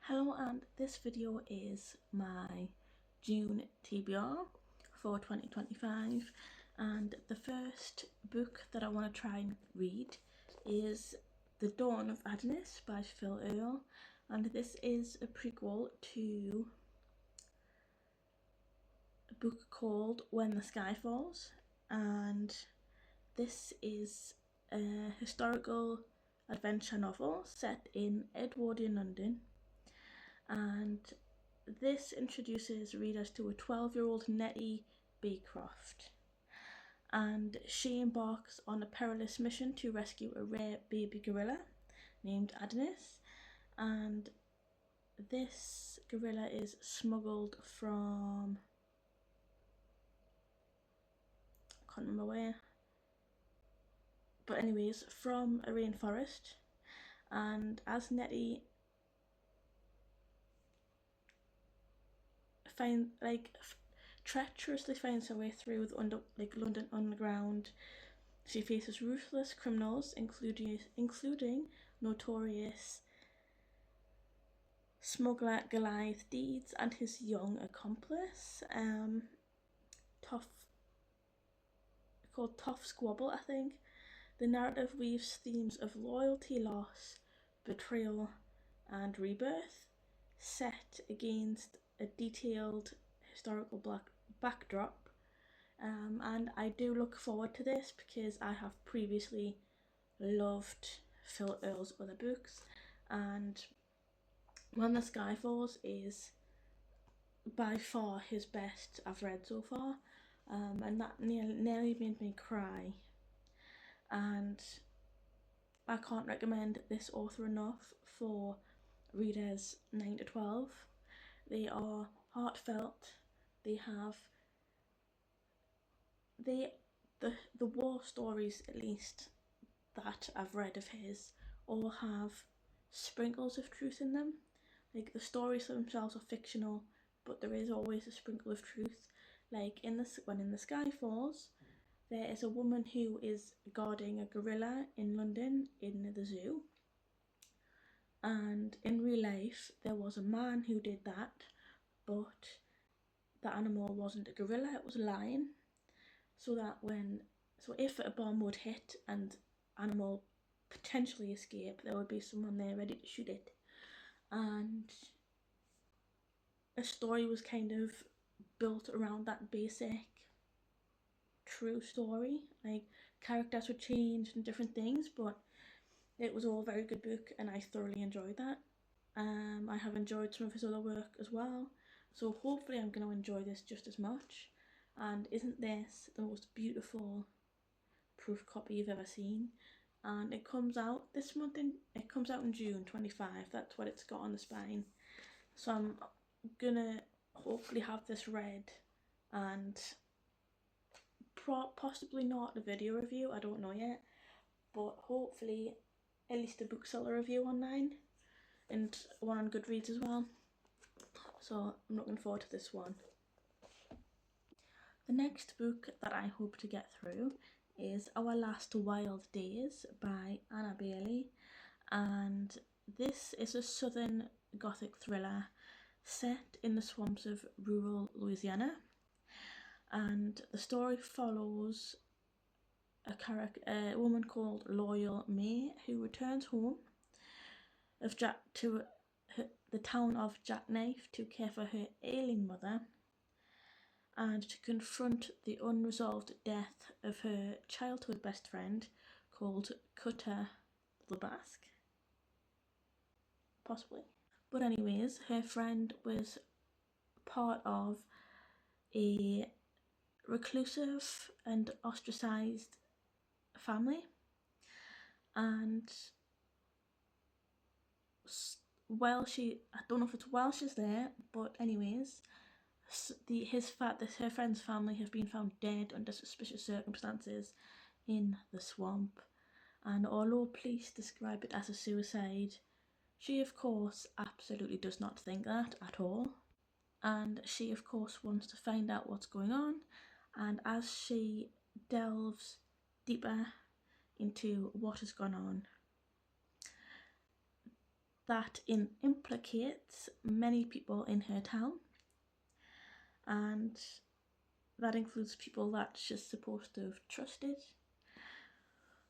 Hello, and this video is my June TBR for 2025, and the first book that I want to try and read is The Dawn of Adonis by Phil Earle, and this is a prequel to a book called When the Sky Falls, and this is a historical adventure novel set in Edwardian London. And this introduces readers to a 12-year-old Nettie Beecroft, and she embarks on a perilous mission to rescue a rare baby gorilla named Adonis, and this gorilla is smuggled from, I can't remember where, but anyways, from a rainforest. And as Nettie treacherously finds her way through the London Underground, she faces ruthless criminals, including notorious smuggler Goliath Deeds and his young accomplice, called Tough Squabble, I think. The narrative weaves themes of loyalty, loss, betrayal, and rebirth, set against a detailed historical backdrop, and I do look forward to this because I have previously loved Phil Earle's other books, and When the Sky Falls is by far his best I've read so far, and that nearly made me cry, and I can't recommend this author enough for readers 9 to 12. They are heartfelt. They have the war stories, at least that I've read of his, all have sprinkles of truth in them. Like, the stories themselves are fictional, but there is always a sprinkle of truth. Like When the Sky Falls, there is a woman who is guarding a gorilla in London in the zoo, and in real life there was a man who did that, but the animal wasn't a gorilla, it was a lion. So if a bomb would hit and animal potentially escape, there would be someone there ready to shoot it. And a story was kind of built around that basic true story. Like, characters would change and different things, but it was all a very good book and I thoroughly enjoyed that. I have enjoyed some of his other work as well, so hopefully I'm going to enjoy this just as much. And isn't this the most beautiful proof copy you've ever seen? And it comes out this month, it comes out in June 25, that's what it's got on the spine. So I'm gonna hopefully have this read, and possibly not a video review, I don't know yet, but hopefully at least a bookseller review online and one on Goodreads as well. So I'm looking forward to this one. The next book that I hope to get through is Our Last Wild Days by Anna Bailey, and this is a southern gothic thriller set in the swamps of rural Louisiana, and the story follows a woman called Loyal May who returns home to the town of Jackknife to care for her ailing mother and to confront the unresolved death of her childhood best friend called Cutter the Basque. Possibly. But anyways, her friend was part of a reclusive and ostracized family, and I don't know if it's while she's there, but anyways, her friend's family have been found dead under suspicious circumstances in the swamp, and although police describe it as a suicide, she of course absolutely does not think that at all, and she of course wants to find out what's going on. And as she delves deeper into what has gone on, that implicates many people in her town, and that includes people that she's supposed to have trusted.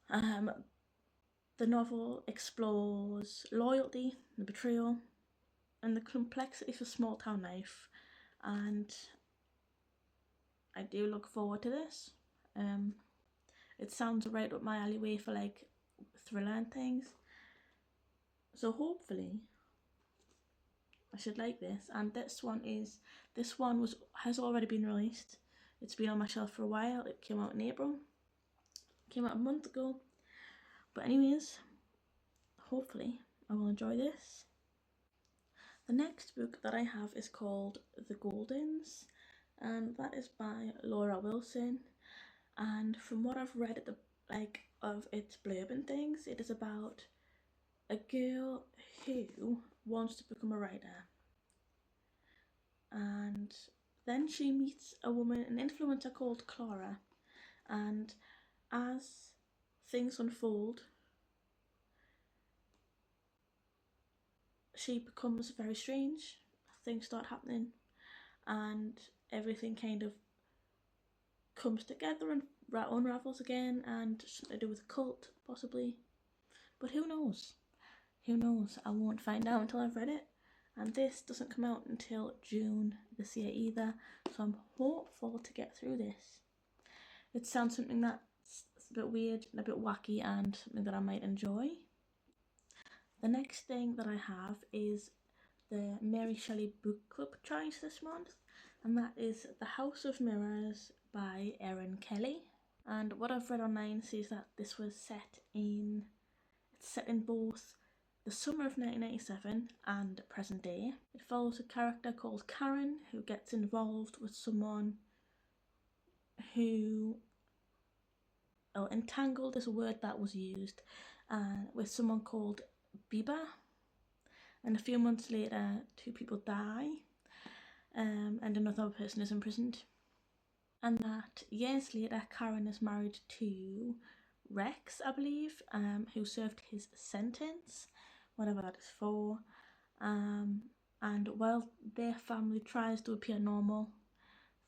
The novel explores loyalty, the betrayal, and the complexities of small town life, and I do look forward to this. It sounds right up my alleyway for like thriller and things, so hopefully I should like this. And this one has already been released. It's been on my shelf for a while. It came out in April. It came out a month ago. But anyways, hopefully I will enjoy this. The next book that I have is called The Goldens, and that is by Laura Wilson. And from what I've read of its blurb and things, it is about a girl who wants to become a writer, and then she meets a woman, an influencer called Clara, and as things unfold, she becomes very strange. Things start happening, and everything kind of comes together and unravels again, and something to do with a cult, possibly. But who knows? Who knows? I won't find out until I've read it. And this doesn't come out until June this year either, so I'm hopeful to get through this. It sounds something that's a bit weird and a bit wacky, and something that I might enjoy. The next thing that I have is the Mary Shelley Book Club choice this month, and that is The House of Mirrors by Erin Kelly. And what I've read online says that this was set in both the summer of 1997 and present day. It follows a character called Karen who gets involved with someone who, entangled is a word that was used, with someone called Biba, and a few months later 2 people die, and another person is imprisoned. And that years later Karen is married to Rex, I believe, who served his sentence, whatever that is for. And while their family tries to appear normal,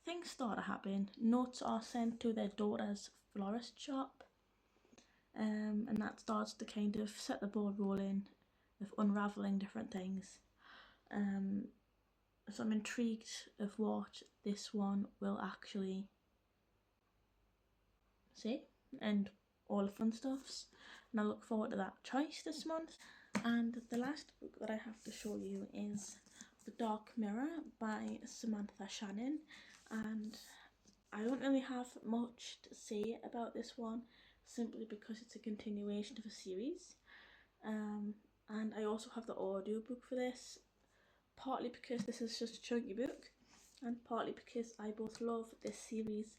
things start to happen. Notes are sent to their daughter's florist shop, and that starts to kind of set the ball rolling of unraveling different things. So I'm intrigued of what this one will actually say, and all the fun stuffs, and I look forward to that choice this month. And the last book that I have to show you is The Dark Mirror by Samantha Shannon, and I don't really have much to say about this one, simply because it's a continuation of a series, and I also have the audiobook for this, partly because this is just a chunky book, and partly because I both love this series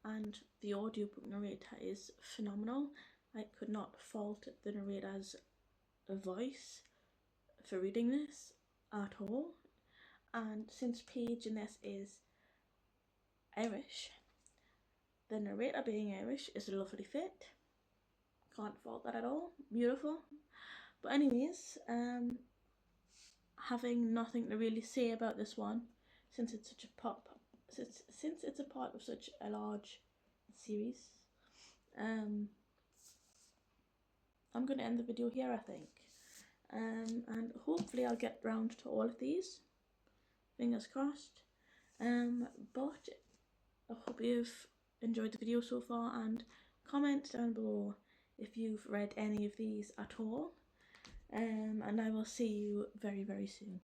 and the audiobook narrator is phenomenal. I could not fault the narrator's voice for reading this at all, and since Paige in this is Irish, the narrator being Irish is a lovely fit. Can't fault that at all. Beautiful. But anyways, having nothing to really say about this one, since it's such a since it's a part of such a large series, I'm going to end the video here, I think. And hopefully I'll get round to all of these, fingers crossed. But I hope you've enjoyed the video so far, and comment down below if you've read any of these at all, and I will see you very, very soon.